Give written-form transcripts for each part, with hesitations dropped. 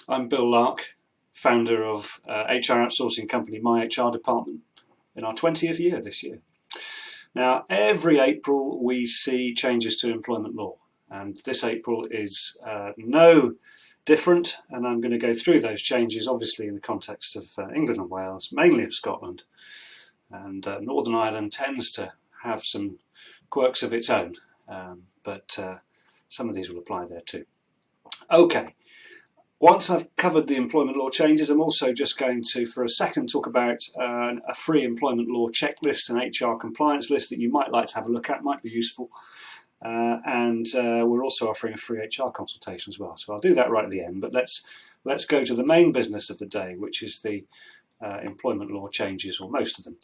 I'm Bill Lark, founder of HR outsourcing company myHRdept in our 20th year this year. Now, every April we see changes to employment law, and this April is no different, and I'm going to go through those changes obviously in the context of England and Wales, mainly of Scotland, and Northern Ireland tends to have some quirks of its own, but some of these will apply there too. Okay. Once I've covered the employment law changes, I'm also just going to, for a second, talk about a free employment law checklist and HR compliance list that you might like to have a look at, might be useful. And we're also offering a free HR consultation as well. So I'll do that right at the end, but let's go to the main business of the day, which is the employment law changes, or most of them,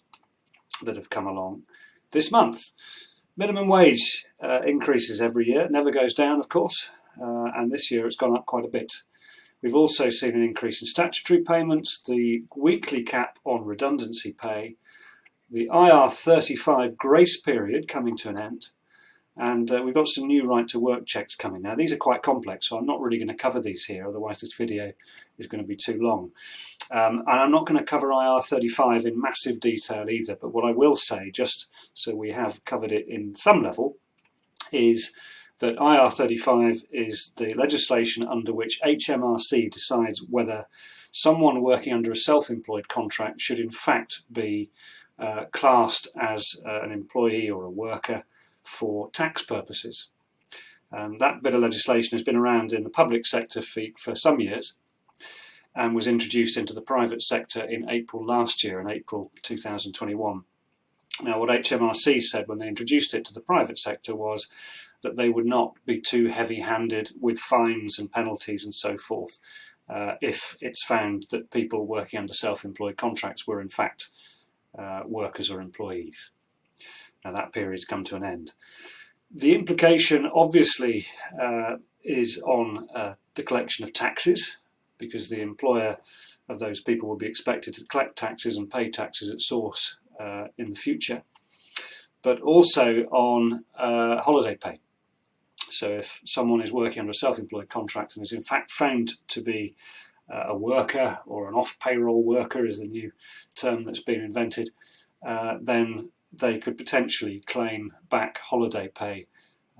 that have come along this month. Minimum wage increases every year, it never goes down, of course, and this year it's gone up quite a bit. We've also seen an increase in statutory payments, the weekly cap on redundancy pay, the IR35 grace period coming to an end, and we've got some new right to work checks coming. Now these are quite complex, so I'm not really going to cover these here, otherwise this video is going to be too long. And I'm not going to cover IR35 in massive detail either, but what I will say, just so we have covered it in some level, is that IR35 is the legislation under which HMRC decides whether someone working under a self-employed contract should in fact be classed as an employee or a worker for tax purposes. That bit of legislation has been around in the public sector for some years and was introduced into the private sector in April last year, in April 2021. Now, what HMRC said when they introduced it to the private sector was that they would not be too heavy-handed with fines and penalties and so forth if it's found that people working under self-employed contracts were in fact workers or employees. Now that period's come to an end. The implication obviously is on the collection of taxes, because the employer of those people will be expected to collect taxes and pay taxes at source in the future, but also on holiday pay. So if someone is working under a self-employed contract and is in fact found to be a worker, or an off-payroll worker is the new term that's been invented, then they could potentially claim back holiday pay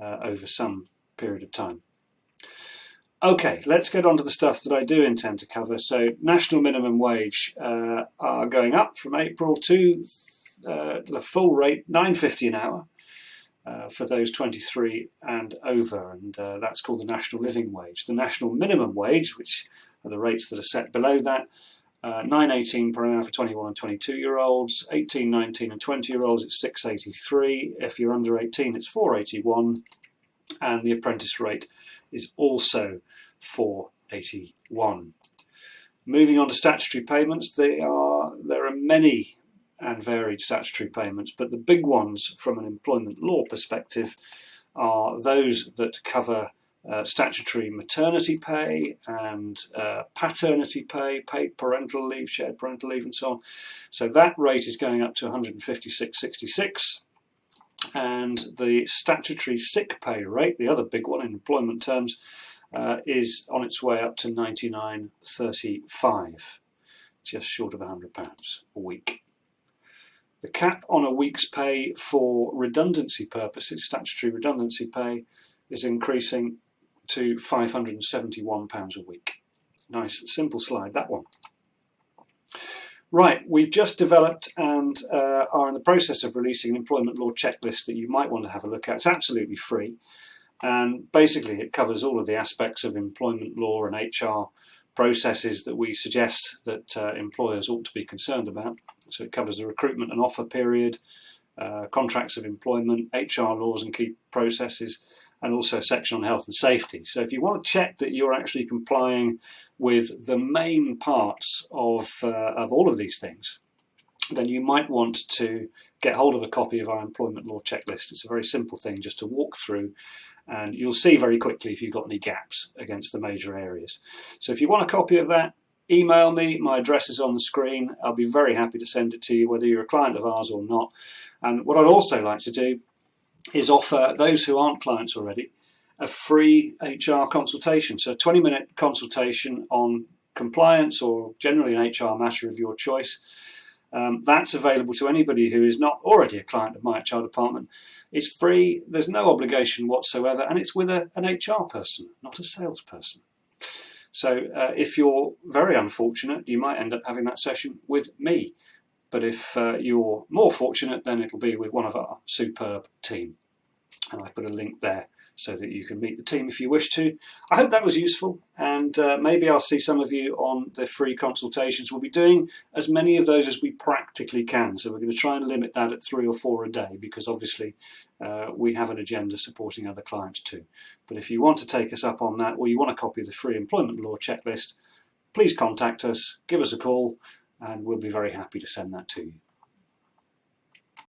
over some period of time. Okay, let's get on to the stuff that I do intend to cover. So national minimum wage are going up from April to the full rate, £9.50 an hour. For those 23 and over, and that's called the national living wage. The national minimum wage, which are the rates that are set below that, £9.18 per hour for 21 and 22-year-olds, 18, 19 and 20-year-olds it's £6.83, if you're under 18 it's £4.81, and the apprentice rate is also £4.81. Moving on to statutory payments, there are many and varied statutory payments, but the big ones from an employment law perspective are those that cover statutory maternity pay and paternity pay, paid parental leave, shared parental leave and so on. So that rate is going up to £156.66, and the statutory sick pay rate, the other big one in employment terms, is on its way up to £99.35, just short of £100 a week. The cap on a week's pay for redundancy purposes, statutory redundancy pay, is increasing to £571 a week. Nice, simple slide, that one. Right, we've just developed and are in the process of releasing an employment law checklist that you might want to have a look at. It's absolutely free, and basically it covers all of the aspects of employment law and HR processes that we suggest that employers ought to be concerned about. So it covers the recruitment and offer period, contracts of employment, HR laws and key processes, and also a section on health and safety. So if you want to check that you're actually complying with the main parts of all of these things, then you might want to get hold of a copy of our employment law checklist. It's a very simple thing just to walk through, and you'll see very quickly if you've got any gaps against the major areas. So if you want a copy of that, email me. My address is on the screen. I'll be very happy to send it to you, whether you're a client of ours or not. And what I'd also like to do is offer those who aren't clients already a free HR consultation. So a 20-minute consultation on compliance or generally an HR matter of your choice. That's available to anybody who is not already a client of my HR department. It's free, there's no obligation whatsoever, and it's with an HR person, not a salesperson. So if you're very unfortunate, you might end up having that session with me. But if you're more fortunate, then it'll be with one of our superb team. And I put a link there so that you can meet the team if you wish to. I hope that was useful, and maybe I'll see some of you on the free consultations. We'll be doing as many of those as we practically can, so we're going to try and limit that at 3 or 4 a day, because obviously we have an agenda supporting other clients too. But if you want to take us up on that, or you want a copy of the free employment law checklist, please contact us, give us a call, and we'll be very happy to send that to you.